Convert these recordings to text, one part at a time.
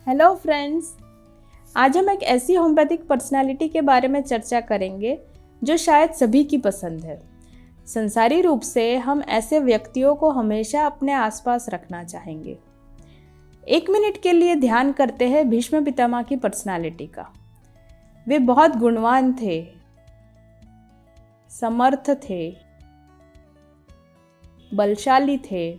Hello friends, आज हम एक ऐसी होम्योपैथिक पर्सनालिटी के बारे में चर्चा करेंगे जो शायद सभी की पसंद है। संसारी रूप से हम ऐसे व्यक्तियों को हमेशा अपने आसपास रखना चाहेंगे। 1 मिनट के लिए ध्यान करते हैं भीष्म पितामह की पर्सनालिटी का। वे बहुत गुणवान थे, समर्थ थे, बलशाली थे,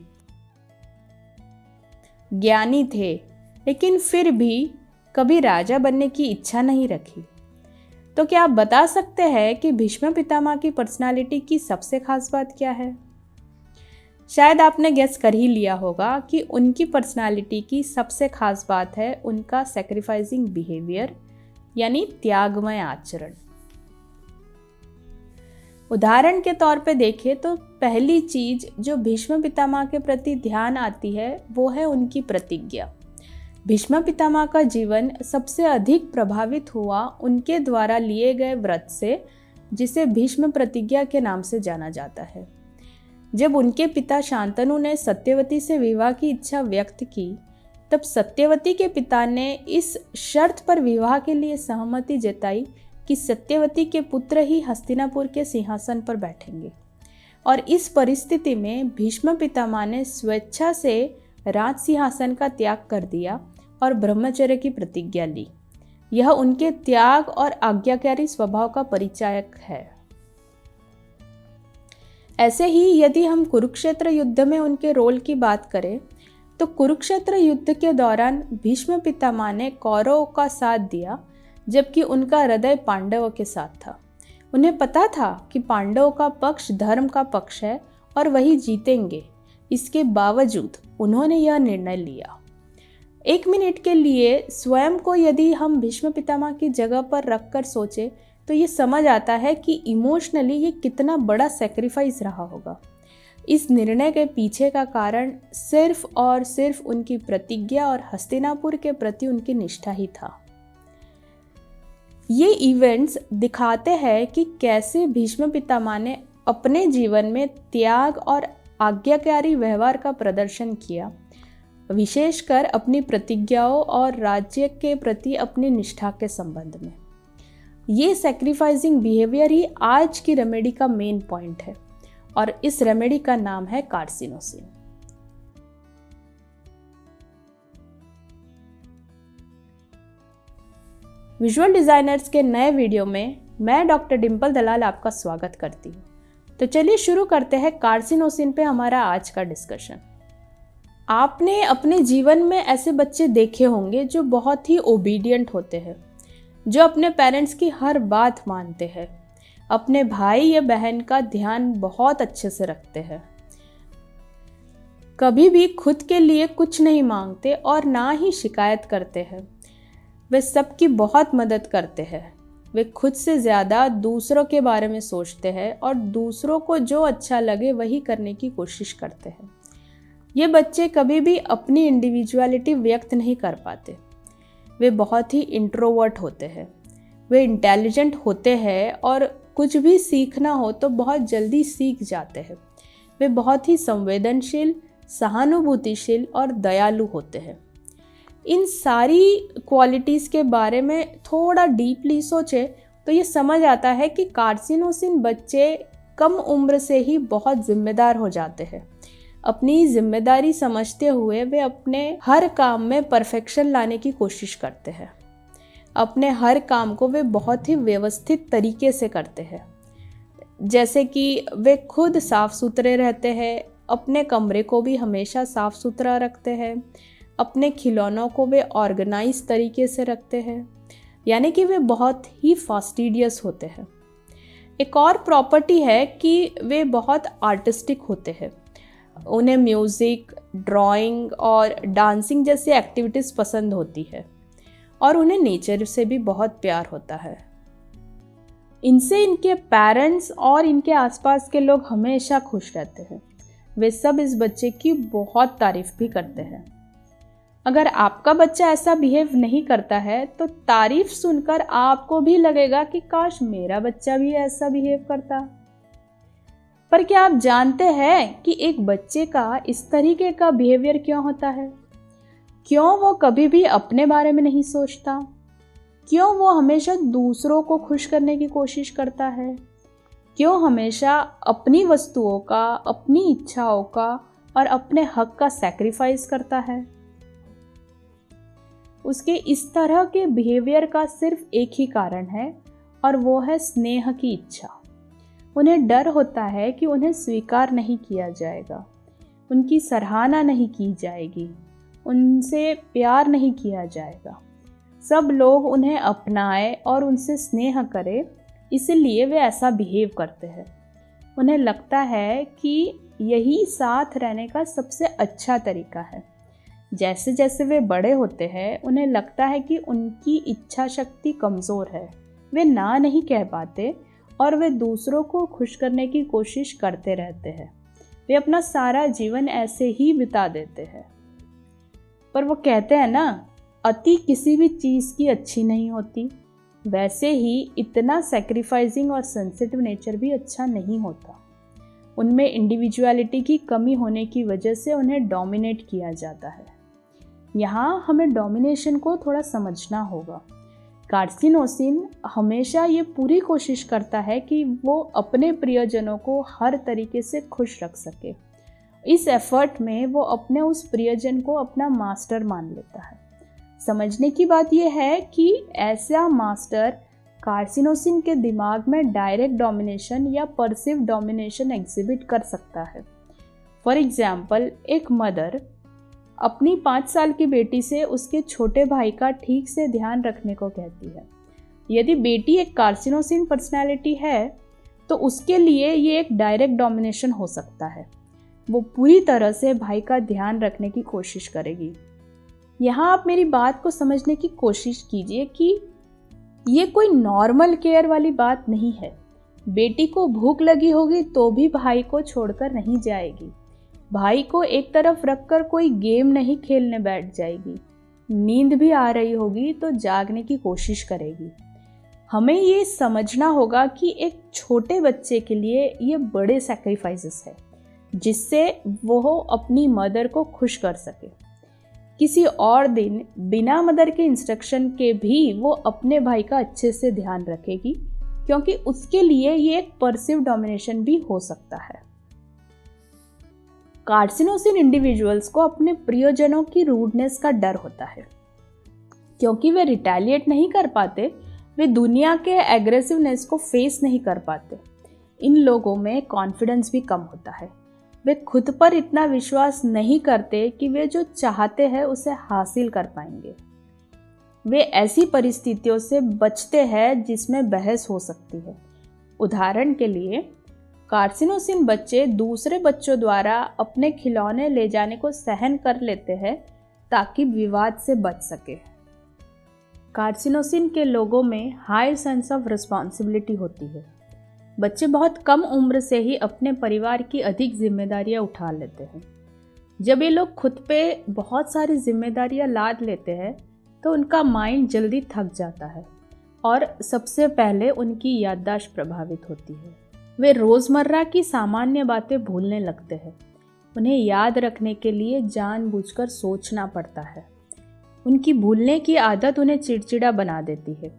ज्ञानी थे, लेकिन फिर भी कभी राजा बनने की इच्छा नहीं रखी। तो क्या आप बता सकते हैं कि भीष्म पितामह की पर्सनालिटी की सबसे खास बात क्या है? शायद आपने गेस कर ही लिया होगा कि उनकी पर्सनालिटी की सबसे खास बात है उनका सैक्रिफाइसिंग बिहेवियर, यानी त्यागमय आचरण। उदाहरण के तौर पे देखें तो पहली चीज जो भीष्म पितामह के प्रति ध्यान आती है वो है उनकी प्रतिज्ञा। भीष्म पितामह का जीवन सबसे अधिक प्रभावित हुआ उनके द्वारा लिए गए व्रत से, जिसे भीष्म प्रतिज्ञा के नाम से जाना जाता है। जब उनके पिता शांतनु ने सत्यवती से विवाह की इच्छा व्यक्त की, तब सत्यवती के पिता ने इस शर्त पर विवाह के लिए सहमति जताई कि सत्यवती के पुत्र ही हस्तिनापुर के सिंहासन पर बैठेंगे। और इस परिस्थिति में भीष्म पितामह ने स्वेच्छा से राज सिंहासन का त्याग कर दिया और ब्रह्मचर्य की प्रतिज्ञा ली। यह उनके त्याग और आज्ञाकारी स्वभाव का परिचायक है। ऐसे ही यदि हम कुरुक्षेत्र युद्ध में उनके रोल की बात करें तो कुरुक्षेत्र युद्ध के दौरान भीष्म पितामह ने कौरवों का साथ दिया, जबकि उनका हृदय पांडवों के साथ था। उन्हें पता था कि पांडवों का पक्ष धर्म का पक्ष है और वही जीतेंगे। इसके बावजूद उन्होंने यह निर्णय लिया। 1 मिनट के लिए स्वयं को यदि हम भीष्म पितामह की जगह पर रखकर सोचे तो ये समझ आता है कि इमोशनली ये कितना बड़ा सैक्रिफाइस रहा होगा। इस निर्णय के पीछे का कारण सिर्फ और सिर्फ उनकी प्रतिज्ञा और हस्तिनापुर के प्रति उनकी निष्ठा ही था। ये इवेंट्स दिखाते हैं कि कैसे भीष्म पितामह ने अपने जीवन में त्याग और आज्ञाकारी व्यवहार का प्रदर्शन किया, विशेषकर अपनी प्रतिज्ञाओं और राज्य के प्रति अपनी निष्ठा के संबंध में। ये सैक्रिफाइसिंग बिहेवियर ही आज की रेमेडी का मेन पॉइंट है और इस रेमेडी का नाम है कार्सिनोसिन। विजुअल डिजाइनर्स के नए वीडियो में मैं डॉक्टर डिम्पल दलाल आपका स्वागत करती हूँ। तो चलिए शुरू करते हैं कार्सिनोसिन पे हमारा आज का डिस्कशन। आपने अपने जीवन में ऐसे बच्चे देखे होंगे जो बहुत ही ओबीडियंट होते हैं, जो अपने पेरेंट्स की हर बात मानते हैं, अपने भाई या बहन का ध्यान बहुत अच्छे से रखते हैं, कभी भी खुद के लिए कुछ नहीं मांगते और ना ही शिकायत करते हैं। वे सबकी बहुत मदद करते हैं। वे खुद से ज़्यादा दूसरों के बारे में सोचते हैं और दूसरों को जो अच्छा लगे वही करने की कोशिश करते हैं। ये बच्चे कभी भी अपनी इंडिविजुअलिटी व्यक्त नहीं कर पाते। वे बहुत ही इंट्रोवर्ट होते हैं। वे इंटेलिजेंट होते हैं और कुछ भी सीखना हो तो बहुत जल्दी सीख जाते हैं। वे बहुत ही संवेदनशील, सहानुभूतिशील और दयालु होते हैं। इन सारी क्वालिटीज़ के बारे में थोड़ा डीपली सोचे तो ये समझ आता है कि कार्सिनोसिन बच्चे कम उम्र से ही बहुत जिम्मेदार हो जाते हैं। अपनी जिम्मेदारी समझते हुए वे अपने हर काम में परफेक्शन लाने की कोशिश करते हैं। अपने हर काम को वे बहुत ही व्यवस्थित तरीके से करते हैं, जैसे कि वे खुद साफ सुथरे रहते हैं, अपने कमरे को भी हमेशा साफ सुथरा रखते हैं, अपने खिलौनों को वे ऑर्गेनाइज तरीके से रखते हैं, यानी कि वे बहुत ही फास्टिडियस होते हैं। एक और प्रॉपर्टी है कि वे बहुत आर्टिस्टिक होते हैं। उन्हें म्यूज़िक, ड्राइंग और डांसिंग जैसी एक्टिविटीज़ पसंद होती है और उन्हें नेचर से भी बहुत प्यार होता है। इनसे इनके पेरेंट्स और इनके आसपास के लोग हमेशा खुश रहते हैं। वे सब इस बच्चे की बहुत तारीफ भी करते हैं। अगर आपका बच्चा ऐसा बिहेव नहीं करता है तो तारीफ सुनकर आपको भी लगेगा कि काश मेरा बच्चा भी ऐसा बिहेव करता। पर क्या आप जानते हैं कि एक बच्चे का इस तरीके का बिहेवियर क्यों होता है? क्यों वो कभी भी अपने बारे में नहीं सोचता? क्यों वो हमेशा दूसरों को खुश करने की कोशिश करता है? क्यों हमेशा अपनी वस्तुओं का, अपनी इच्छाओं का और अपने हक का सैक्रिफाइस करता है? उसके इस तरह के बिहेवियर का सिर्फ एक ही कारण है और वो है स्नेह की इच्छा। उन्हें डर होता है कि उन्हें स्वीकार नहीं किया जाएगा, उनकी सराहना नहीं की जाएगी, उनसे प्यार नहीं किया जाएगा, सब लोग उन्हें अपनाएं और उनसे स्नेह करें, इसलिए वे ऐसा बिहेव करते हैं। उन्हें लगता है कि यही साथ रहने का सबसे अच्छा तरीका है। जैसे जैसे वे बड़े होते हैं उन्हें लगता है कि उनकी इच्छा शक्ति कमज़ोर है, वे ना नहीं कह पाते और वे दूसरों को खुश करने की कोशिश करते रहते हैं। वे अपना सारा जीवन ऐसे ही बिता देते हैं। पर वो कहते हैं ना, अति किसी भी चीज़ की अच्छी नहीं होती। वैसे ही इतना सैक्रिफाइसिंग और सेंसिटिव नेचर भी अच्छा नहीं होता। उनमें इंडिविजुअलिटी की कमी होने की वजह से उन्हें डोमिनेट किया जाता है। यहाँ हमें डोमिनेशन को थोड़ा समझना होगा। कार्सिनोसिन हमेशा ये पूरी कोशिश करता है कि वो अपने प्रियजनों को हर तरीके से खुश रख सके। इस एफर्ट में वो अपने उस प्रियजन को अपना मास्टर मान लेता है। समझने की बात यह है कि ऐसा मास्टर कार्सिनोसिन के दिमाग में डायरेक्ट डोमिनेशन या परसिव डोमिनेशन एग्जिबिट कर सकता है। फॉर एग्जाम्पल, एक मदर अपनी 5 साल की बेटी से उसके छोटे भाई का ठीक से ध्यान रखने को कहती है। यदि बेटी एक कार्सिनोसिन पर्सनैलिटी है तो उसके लिए ये एक डायरेक्ट डोमिनेशन हो सकता है। वो पूरी तरह से भाई का ध्यान रखने की कोशिश करेगी। यहाँ आप मेरी बात को समझने की कोशिश कीजिए कि ये कोई नॉर्मल केयर वाली बात नहीं है। बेटी को भूख लगी होगी तो भी भाई को छोड़कर नहीं जाएगी। भाई को एक तरफ रखकर कोई गेम नहीं खेलने बैठ जाएगी। नींद भी आ रही होगी तो जागने की कोशिश करेगी। हमें ये समझना होगा कि एक छोटे बच्चे के लिए ये बड़े सैक्रिफाइसेस है जिससे वो अपनी मदर को खुश कर सके। किसी और दिन बिना मदर के इंस्ट्रक्शन के भी वो अपने भाई का अच्छे से ध्यान रखेगी, क्योंकि उसके लिए ये एक परसिव डोमिनेशन भी हो सकता है। कार्सिनोसिन इंडिविजुअल्स को अपने प्रियजनों की रूडनेस का डर होता है। क्योंकि वे रिटेलिएट नहीं कर पाते, वे दुनिया के एग्रेसिवनेस को फेस नहीं कर पाते। इन लोगों में कॉन्फिडेंस भी कम होता है। वे खुद पर इतना विश्वास नहीं करते कि वे जो चाहते हैं उसे हासिल कर पाएंगे। वे ऐसी परिस्थितियों से बचते हैं जिसमें बहस हो सकती है। उदाहरण के लिए, कार्सिनोसिन बच्चे दूसरे बच्चों द्वारा अपने खिलौने ले जाने को सहन कर लेते हैं ताकि विवाद से बच सके। कार्सिनोसिन के लोगों में हाई सेंस ऑफ रिस्पॉन्सिबिलिटी होती है। बच्चे बहुत कम उम्र से ही अपने परिवार की अधिक जिम्मेदारियां उठा लेते हैं। जब ये लोग खुद पे बहुत सारी जिम्मेदारियां लाद लेते हैं तो उनका माइंड जल्दी थक जाता है और सबसे पहले उनकी याददाश्त प्रभावित होती है। वे रोज़मर्रा की सामान्य बातें भूलने लगते हैं। उन्हें याद रखने के लिए जानबूझकर सोचना पड़ता है। उनकी भूलने की आदत उन्हें चिड़चिड़ा बना देती है।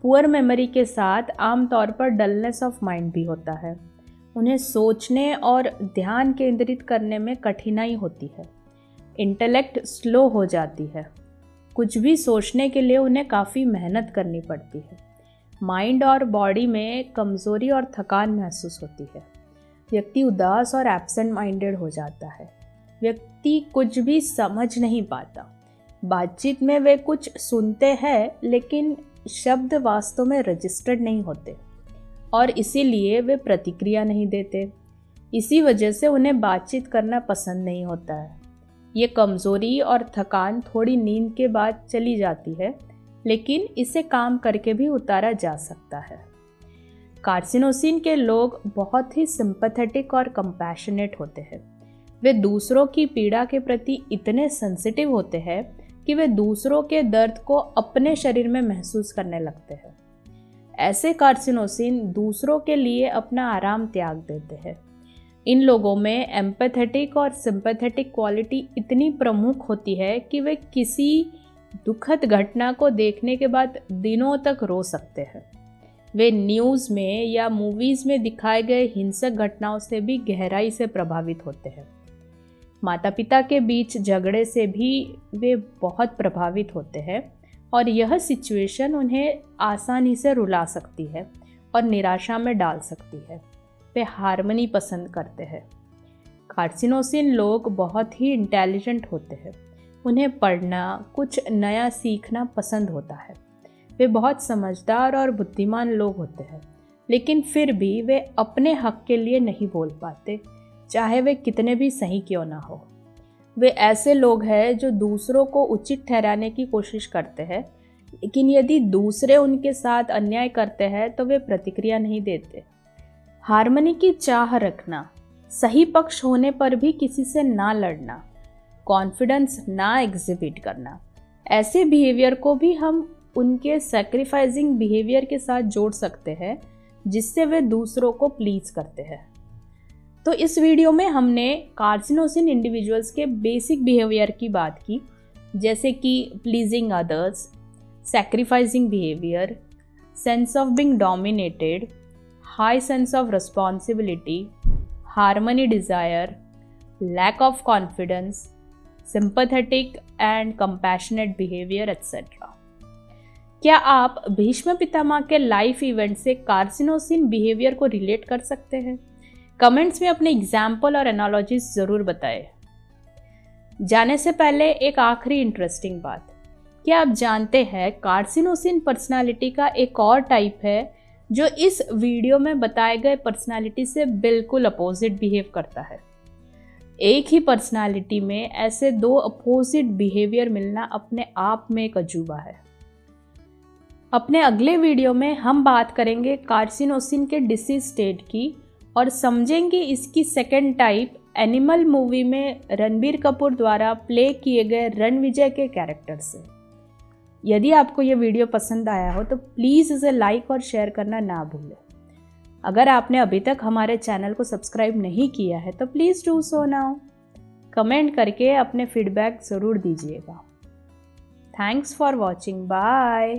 पुअर मेमोरी के साथ आमतौर पर डलनेस ऑफ माइंड भी होता है। उन्हें सोचने और ध्यान केंद्रित करने में कठिनाई होती है। इंटेलेक्ट स्लो हो जाती है। कुछ भी सोचने के लिए उन्हें काफ़ी मेहनत करनी पड़ती है। माइंड और बॉडी में कमज़ोरी और थकान महसूस होती है। व्यक्ति उदास और एब्सेंट माइंडेड हो जाता है। व्यक्ति कुछ भी समझ नहीं पाता। बातचीत में वे कुछ सुनते हैं लेकिन शब्द वास्तव में रजिस्टर्ड नहीं होते और इसीलिए वे प्रतिक्रिया नहीं देते। इसी वजह से उन्हें बातचीत करना पसंद नहीं होता है। ये कमज़ोरी और थकान थोड़ी नींद के बाद चली जाती है, लेकिन इसे काम करके भी उतारा जा सकता है। कार्सिनोसिन के लोग बहुत ही सिंपैथेटिक और कंपैशनेट होते हैं। वे दूसरों की पीड़ा के प्रति इतने सेंसिटिव होते हैं कि वे दूसरों के दर्द को अपने शरीर में महसूस करने लगते हैं। ऐसे कार्सिनोसिन दूसरों के लिए अपना आराम त्याग देते हैं। इन लोगों में एम्पैथेटिक और सिंपैथेटिक क्वालिटी इतनी प्रमुख होती है कि वे किसी दुखद घटना को देखने के बाद दिनों तक रो सकते हैं। वे न्यूज़ में या मूवीज़ में दिखाए गए हिंसक घटनाओं से भी गहराई से प्रभावित होते हैं। माता पिता के बीच झगड़े से भी वे बहुत प्रभावित होते हैं और यह सिचुएशन उन्हें आसानी से रुला सकती है और निराशा में डाल सकती है। वे हार्मनी पसंद करते हैं। कार्सिनोसिन लोग बहुत ही इंटेलिजेंट होते हैं। उन्हें पढ़ना, कुछ नया सीखना पसंद होता है। वे बहुत समझदार और बुद्धिमान लोग होते हैं, लेकिन फिर भी वे अपने हक के लिए नहीं बोल पाते, चाहे वे कितने भी सही क्यों ना हो। वे ऐसे लोग हैं जो दूसरों को उचित ठहराने की कोशिश करते हैं, लेकिन यदि दूसरे उनके साथ अन्याय करते हैं तो वे प्रतिक्रिया नहीं देते। हार्मनी की चाह रखना, सही पक्ष होने पर भी किसी से ना लड़ना, कॉन्फिडेंस ना एग्जिबिट करना, ऐसे बिहेवियर को भी हम उनके सैक्रिफाइसिंग बिहेवियर के साथ जोड़ सकते हैं जिससे वे दूसरों को प्लीज करते हैं। तो इस वीडियो में हमने कार्सिनोसिन इंडिविजुअल्स के बेसिक बिहेवियर की बात की, जैसे कि pleasing others, sacrificing behaviour, sense of being dominated, high sense of responsibility, harmony desire, lack of confidence, sympathetic and compassionate behaviour etcetera. क्या आप भीष्म पितामह के लाइफ इवेंट से कार्सिनोसिन बिहेवियर को रिलेट कर सकते हैं? कमेंट्स में अपने एग्जाम्पल और एनालॉजीज ज़रूर बताएं। जाने से पहले एक आखिरी इंटरेस्टिंग बात, क्या आप जानते हैं कार्सिनोसिन पर्सनालिटी का एक और टाइप है जो इस वीडियो में बताए गए पर्सनालिटी से बिल्कुल अपोजिट बिहेव करता है। एक ही पर्सनालिटी में ऐसे दो अपोजिट बिहेवियर मिलना अपने आप में एक अजूबा है। अपने अगले वीडियो में हम बात करेंगे कार्सिनोसिन के डिसीज स्टेट की और समझेंगे इसकी सेकेंड टाइप एनिमल मूवी में रणबीर कपूर द्वारा प्ले किए गए रणविजय के कैरेक्टर से। यदि आपको ये वीडियो पसंद आया हो तो प्लीज़ इसे लाइक और शेयर करना ना भूलें। अगर आपने अभी तक हमारे चैनल को सब्सक्राइब नहीं किया है तो please do so now. Comment करके अपने फीडबैक ज़रूर दीजिएगा। Thanks for watching, bye.